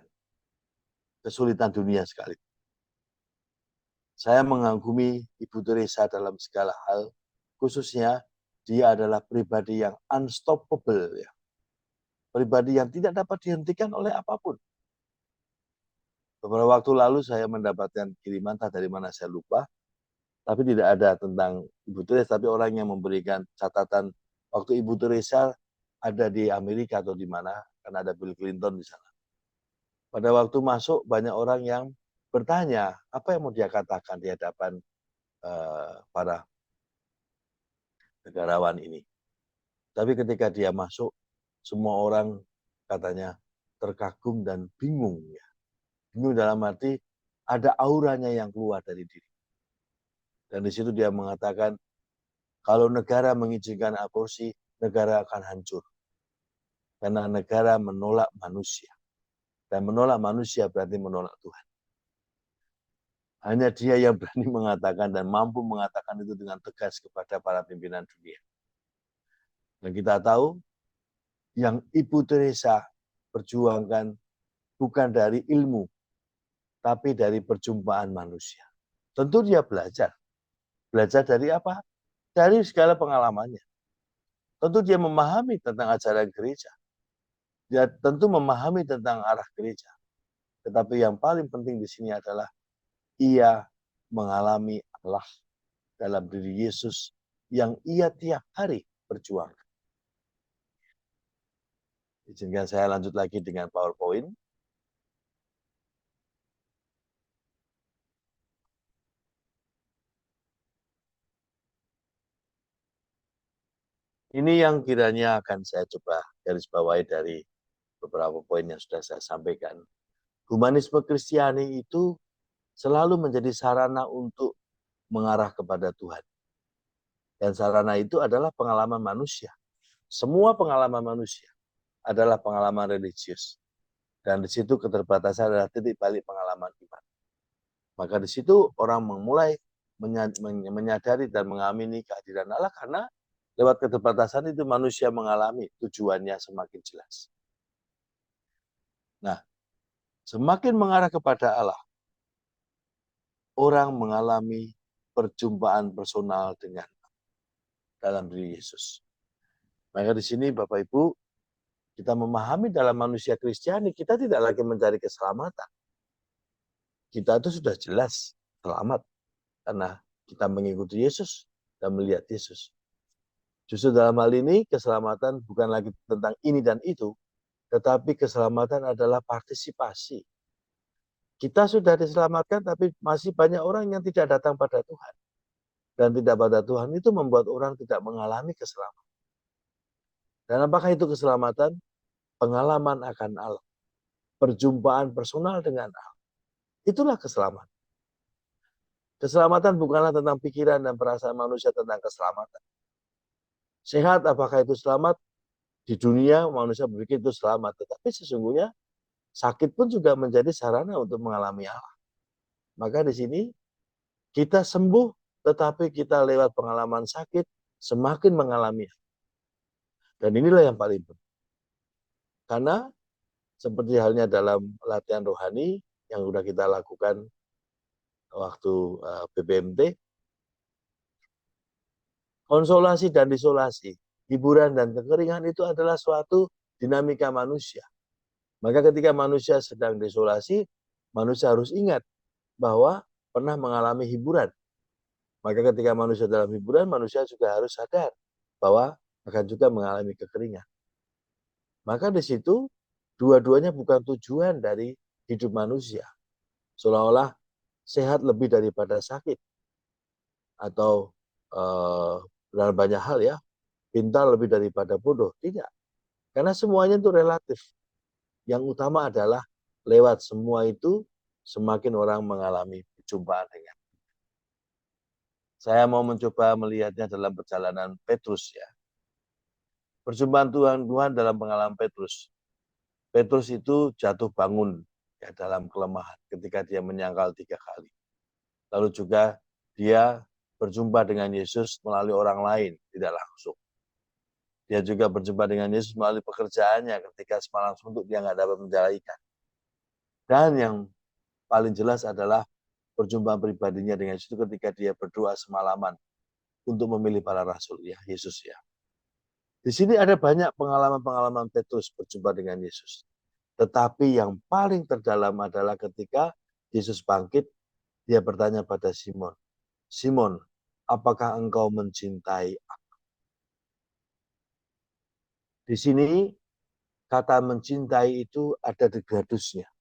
Speaker 2: kesulitan dunia sekali. Saya mengagumi Ibu Teresa dalam segala hal, khususnya dia adalah pribadi yang unstoppable ya. Pribadi yang tidak dapat dihentikan oleh apapun. Beberapa waktu lalu saya mendapatkan kiriman entah dari mana saya lupa, tapi tidak ada tentang Ibu Teresa, tapi orang yang memberikan catatan waktu Ibu Teresa ada di Amerika atau di mana, karena ada Bill Clinton di sana. Pada waktu masuk banyak orang yang bertanya apa yang mau dia katakan di hadapan para negarawan ini. Tapi ketika dia masuk, semua orang katanya terkagum dan bingung ya. Bingung dalam arti ada auranya yang keluar dari diri. Dan di situ dia mengatakan, kalau negara mengizinkan aborsi, negara akan hancur. Karena negara menolak manusia. Dan menolak manusia berarti menolak Tuhan. Hanya dia yang berani mengatakan dan mampu mengatakan itu dengan tegas kepada para pimpinan dunia. Dan kita tahu, yang Ibu Teresa perjuangkan bukan dari ilmu, tapi dari perjumpaan manusia. Tentu dia belajar. Belajar dari apa? Dari segala pengalamannya. Tentu dia memahami tentang ajaran gereja. Dia tentu memahami tentang arah gereja. Tetapi yang paling penting di sini adalah ia mengalami Allah dalam diri Yesus yang ia tiap hari perjuangkan. Izinkan saya lanjut lagi dengan PowerPoint. Ini yang kiranya akan saya coba garis bawahi dari beberapa poin yang sudah saya sampaikan. Humanisme Kristiani itu selalu menjadi sarana untuk mengarah kepada Tuhan. Dan sarana itu adalah pengalaman manusia. Semua pengalaman manusia adalah pengalaman religius. Dan di situ keterbatasan adalah titik balik pengalaman iman. Maka di situ orang memulai menyadari dan mengamini kehadiran Allah, karena lewat keterbatasan itu manusia mengalami tujuannya semakin jelas. Nah, semakin mengarah kepada Allah, orang mengalami perjumpaan personal dengan dalam diri Yesus. Maka di sini Bapak Ibu, kita memahami dalam manusia Kristiani, kita tidak lagi mencari keselamatan. Kita itu sudah jelas selamat karena kita mengikuti Yesus dan melihat Yesus. Justru dalam hal ini keselamatan bukan lagi tentang ini dan itu, tetapi keselamatan adalah partisipasi. Kita sudah diselamatkan, tapi masih banyak orang yang tidak datang pada Tuhan. Dan tidak pada Tuhan itu membuat orang tidak mengalami keselamatan. Dan apakah itu keselamatan? Pengalaman akan Allah. Perjumpaan personal dengan Allah. Itulah keselamatan. Keselamatan bukanlah tentang pikiran dan perasaan manusia tentang keselamatan. Sehat, apakah itu selamat? Di dunia manusia berpikir itu selamat. Tetapi sesungguhnya sakit pun juga menjadi sarana untuk mengalami Allah. Maka di sini kita sembuh, tetapi kita lewat pengalaman sakit semakin mengalami Allah. Dan inilah yang paling penting. Karena seperti halnya dalam latihan rohani yang sudah kita lakukan waktu BBMT, konsolasi dan disolasi, hiburan dan kekeringan itu adalah suatu dinamika manusia. Maka ketika manusia sedang disolasi, manusia harus ingat bahwa pernah mengalami hiburan. Maka ketika manusia dalam hiburan, manusia juga harus sadar bahwa akan juga mengalami kekeringan. Maka di situ dua-duanya bukan tujuan dari hidup manusia. Seolah-olah sehat lebih daripada sakit. Atau dalam banyak hal ya, pintar lebih daripada bodoh. Tidak. Karena semuanya itu relatif. Yang utama adalah lewat semua itu semakin orang mengalami perjumpaan dengan. Saya mau mencoba melihatnya dalam perjalanan Petrus ya. Perjumpaan Tuhan dalam pengalaman Petrus. Petrus itu jatuh bangun ya, dalam kelemahan ketika dia menyangkal 3 kali. Lalu juga dia berjumpa dengan Yesus melalui orang lain, tidak langsung. Dia juga berjumpa dengan Yesus melalui pekerjaannya ketika semalam suntuk dia nggak dapat menjala ikan. Dan yang paling jelas adalah perjumpaan pribadinya dengan Yesus ketika dia berdoa semalaman untuk memilih para rasul ya, Yesus ya. Di sini ada banyak pengalaman-pengalaman Petrus berjumpa dengan Yesus. Tetapi yang paling terdalam adalah ketika Yesus bangkit, dia bertanya pada Simon, Simon, apakah engkau mencintai aku? Di sini kata mencintai itu ada degradusnya.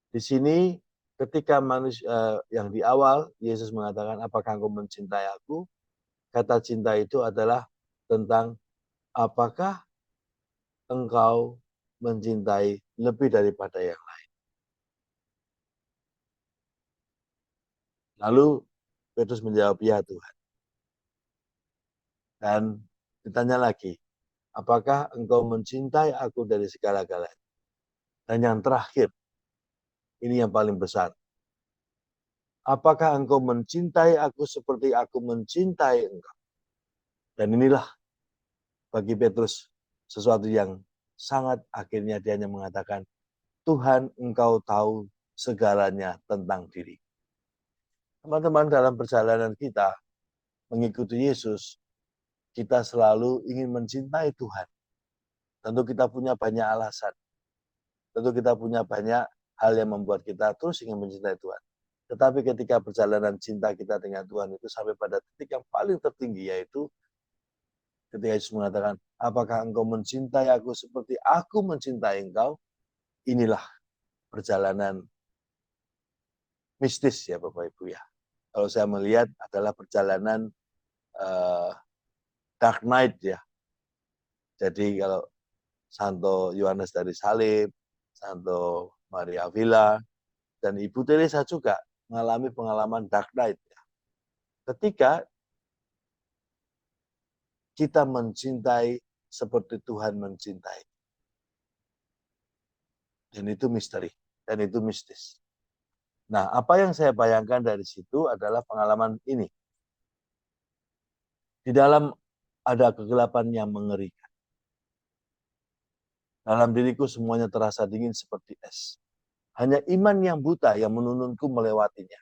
Speaker 2: Di sini ketika manusia yang di awal Yesus mengatakan apakah engkau mencintai aku? Kata cinta itu adalah tentang apakah engkau mencintai lebih daripada yang lain. Lalu Petrus menjawab, ya Tuhan. Dan ditanya lagi, apakah engkau mencintai aku dari segala-galanya? Dan yang terakhir, ini yang paling besar. Apakah engkau mencintai aku seperti aku mencintai engkau? Dan inilah bagi Petrus sesuatu yang sangat akhirnya dia hanya mengatakan, Tuhan engkau tahu segalanya tentang diri. Teman-teman dalam perjalanan kita mengikuti Yesus, kita selalu ingin mencintai Tuhan. Tentu kita punya banyak alasan. Tentu kita punya banyak hal yang membuat kita terus ingin mencintai Tuhan. Tetapi ketika perjalanan cinta kita dengan Tuhan itu sampai pada titik yang paling tertinggi, yaitu ketika Yesus mengatakan, apakah engkau mencintai aku seperti aku mencintai engkau? Inilah perjalanan mistis ya Bapak Ibu ya. Kalau saya melihat adalah perjalanan dark night ya. Jadi kalau Santo Yohanes dari Salib, Santo Maria Avila, dan Ibu Teresa juga mengalami pengalaman dark night. Ketika kita mencintai seperti Tuhan mencintai. Dan itu misteri, dan itu mistis. Nah, apa yang saya bayangkan dari situ adalah pengalaman ini. Di dalam ada kegelapan yang mengerikan. Dalam diriku semuanya terasa dingin seperti es. Hanya iman yang buta yang menununku melewatinya.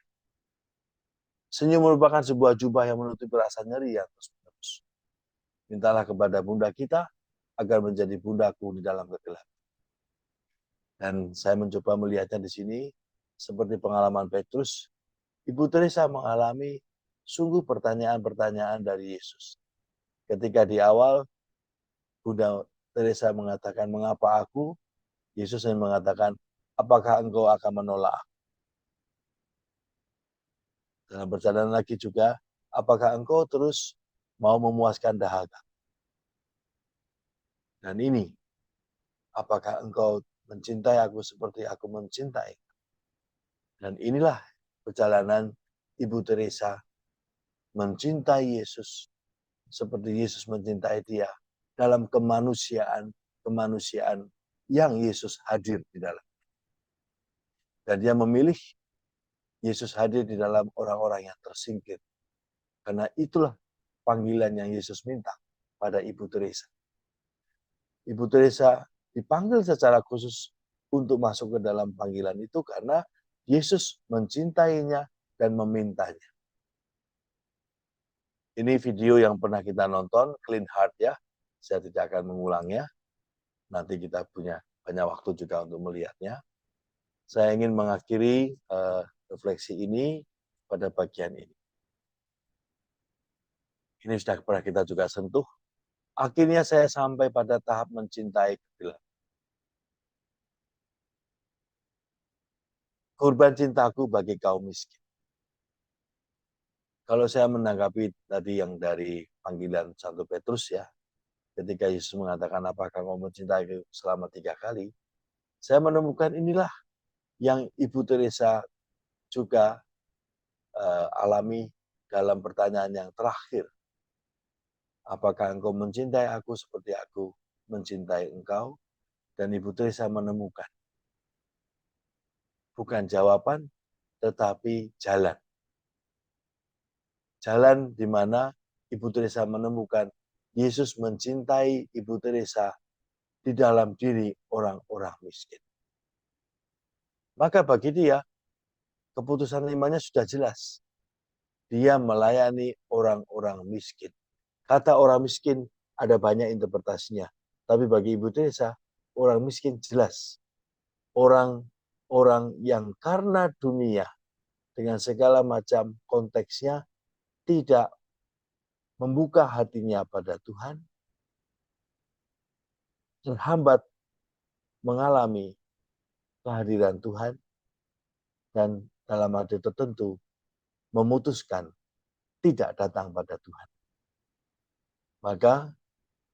Speaker 2: Senyum merupakan sebuah jubah yang menutupi rasa nyeri yang terus-menerus. Mintalah kepada bunda kita agar menjadi bundaku di dalam kegelapan. Dan saya mencoba melihatnya di sini seperti pengalaman Petrus. Ibu Teresa mengalami sungguh pertanyaan-pertanyaan dari Yesus. Ketika di awal Bunda Teresa mengatakan, mengapa aku? Yesus yang mengatakan, apakah engkau akan menolak aku? Dalam perjalanan lagi juga, apakah engkau terus mau memuaskan dahaga? Dan ini, apakah engkau mencintai aku seperti aku mencintai? Dan inilah perjalanan Ibu Teresa mencintai Yesus seperti Yesus mencintai dia dalam kemanusiaan yang Yesus hadir di dalam. Dan dia memilih Yesus hadir di dalam orang-orang yang tersingkir. Karena itulah panggilan yang Yesus minta pada Ibu Teresa. Ibu Teresa dipanggil secara khusus untuk masuk ke dalam panggilan itu karena Yesus mencintainya dan memintanya. Ini video yang pernah kita nonton, Clean Heart ya. Saya tidak akan mengulangnya. Nanti kita punya banyak waktu juga untuk melihatnya. Saya ingin mengakhiri refleksi ini pada bagian ini. Ini sudah pernah kita juga sentuh. Akhirnya saya sampai pada tahap mencintai kegelapan. Korban cintaku bagi kaum miskin. Kalau saya menanggapi tadi yang dari panggilan Santo Petrus ya, ketika Yesus mengatakan apakah kamu mencintai selama 3 kali, saya menemukan inilah yang Ibu Teresa juga alami dalam pertanyaan yang terakhir. Apakah engkau mencintai aku seperti aku mencintai engkau? Dan Ibu Teresa menemukan bukan jawaban, tetapi jalan. Jalan di mana Ibu Teresa menemukan Yesus mencintai Ibu Teresa di dalam diri orang-orang miskin. Maka bagi dia, keputusan imannya sudah jelas. Dia melayani orang-orang miskin. Kata orang miskin ada banyak interpretasinya. Tapi bagi Ibu Teresa, orang miskin jelas. Orang-orang yang karena dunia dengan segala macam konteksnya tidak membuka hatinya pada Tuhan, terhambat mengalami kehadiran Tuhan, dan dalam arti tertentu memutuskan tidak datang pada Tuhan. Maka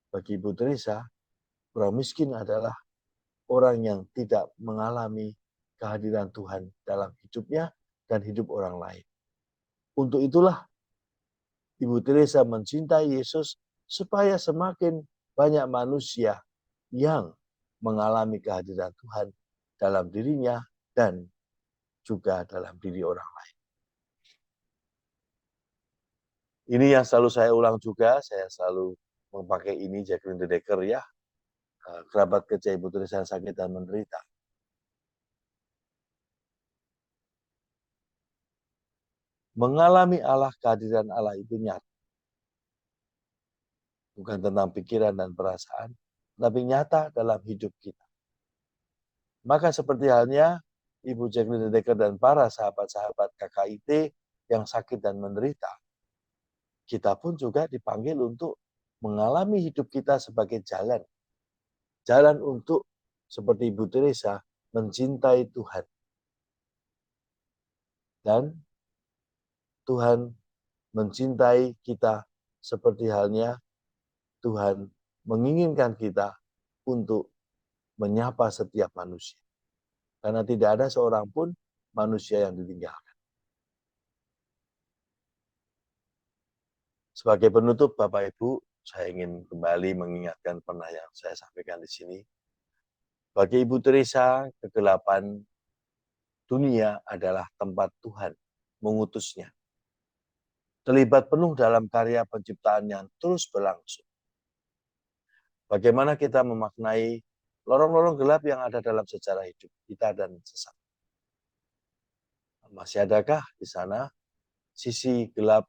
Speaker 2: bagi Ibu Teresa, orang miskin adalah orang yang tidak mengalami kehadiran Tuhan dalam hidupnya dan hidup orang lain. Untuk itulah Ibu Teresa mencintai Yesus supaya semakin banyak manusia yang mengalami kehadiran Tuhan dalam dirinya dan juga dalam diri orang lain. Ini yang selalu saya ulang juga, saya selalu memakai ini Jacqueline de Decker ya, kerabat kecil Ibu Teresa yang sakit dan menderita. Mengalami Allah, kehadiran Allah itu nyata. Bukan tentang pikiran dan perasaan, tapi nyata dalam hidup kita. Maka seperti halnya Ibu Jacqueline de Decker dan para sahabat-sahabat KKIT yang sakit dan menderita, kita pun juga dipanggil untuk mengalami hidup kita sebagai jalan. Jalan untuk, seperti Ibu Teresa, mencintai Tuhan. Dan Tuhan mencintai kita seperti halnya Tuhan menginginkan kita untuk menyapa setiap manusia. Karena tidak ada seorang pun manusia yang ditinggalkan. Sebagai penutup, Bapak Ibu, saya ingin kembali mengingatkan pernah yang saya sampaikan di sini. Bagi Ibu Teresa, kegelapan dunia adalah tempat Tuhan mengutusnya. Terlibat penuh dalam karya penciptaan yang terus berlangsung. Bagaimana kita memaknai lorong-lorong gelap yang ada dalam sejarah hidup kita dan sesama. Masih adakah di sana sisi gelap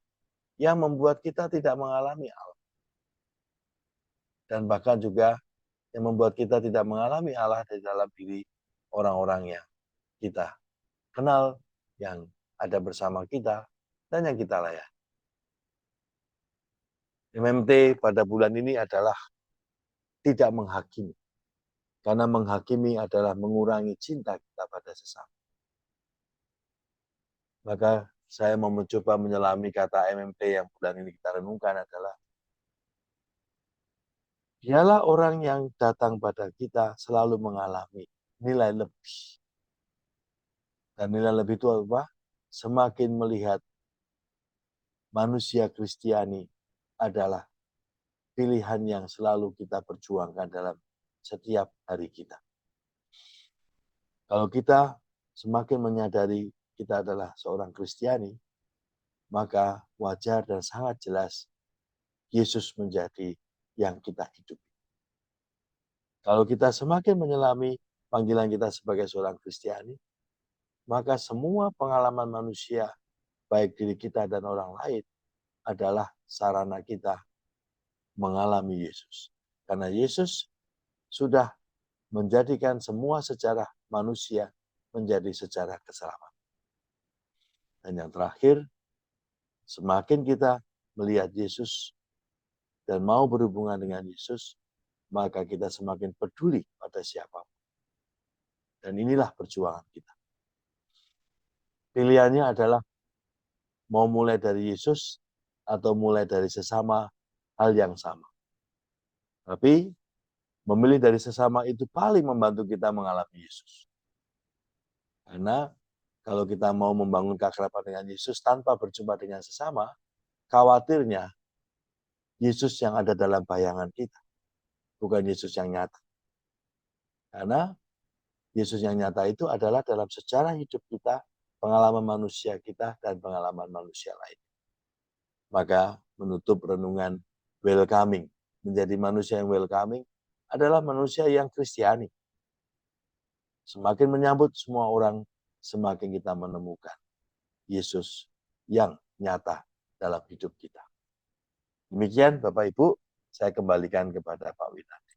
Speaker 2: yang membuat kita tidak mengalami Allah? Dan bahkan juga yang membuat kita tidak mengalami Allah di dalam diri orang-orang yang kita kenal, yang ada bersama kita, dan yang kita layani. MMT pada bulan ini adalah tidak menghakimi. Karena menghakimi adalah mengurangi cinta kita pada sesama. Maka saya mau mencoba menyelami kata MMT yang bulan ini kita renungkan adalah, dialah orang yang datang pada kita selalu mengalami nilai lebih. Dan nilai lebih itu apa? Semakin melihat manusia Kristiani adalah pilihan yang selalu kita perjuangkan dalam setiap hari kita. Kalau kita semakin menyadari kita adalah seorang Kristiani, maka wajar dan sangat jelas Yesus menjadi yang kita hidupi. Kalau kita semakin menyelami panggilan kita sebagai seorang Kristiani, maka semua pengalaman manusia, baik diri kita dan orang lain, adalah sarana kita mengalami Yesus. Karena Yesus sudah menjadikan semua sejarah manusia menjadi sejarah keselamatan. Dan yang terakhir, semakin kita melihat Yesus dan mau berhubungan dengan Yesus, maka kita semakin peduli pada siapapun. Dan inilah perjuangan kita. Pilihannya adalah mau mulai dari Yesus atau mulai dari sesama hal yang sama. Tapi memilih dari sesama itu paling membantu kita mengalami Yesus. Karena kalau kita mau membangun keakraban dengan Yesus tanpa berjumpa dengan sesama, khawatirnya Yesus yang ada dalam bayangan kita, bukan Yesus yang nyata. Karena Yesus yang nyata itu adalah dalam sejarah hidup kita, pengalaman manusia kita, dan pengalaman manusia lain. Maka menutup renungan welcoming, menjadi manusia yang welcoming, adalah manusia yang Kristiani. Semakin menyambut semua orang, semakin kita menemukan Yesus yang nyata dalam hidup kita. Demikian Bapak Ibu, saya kembalikan kepada Pak Winardi.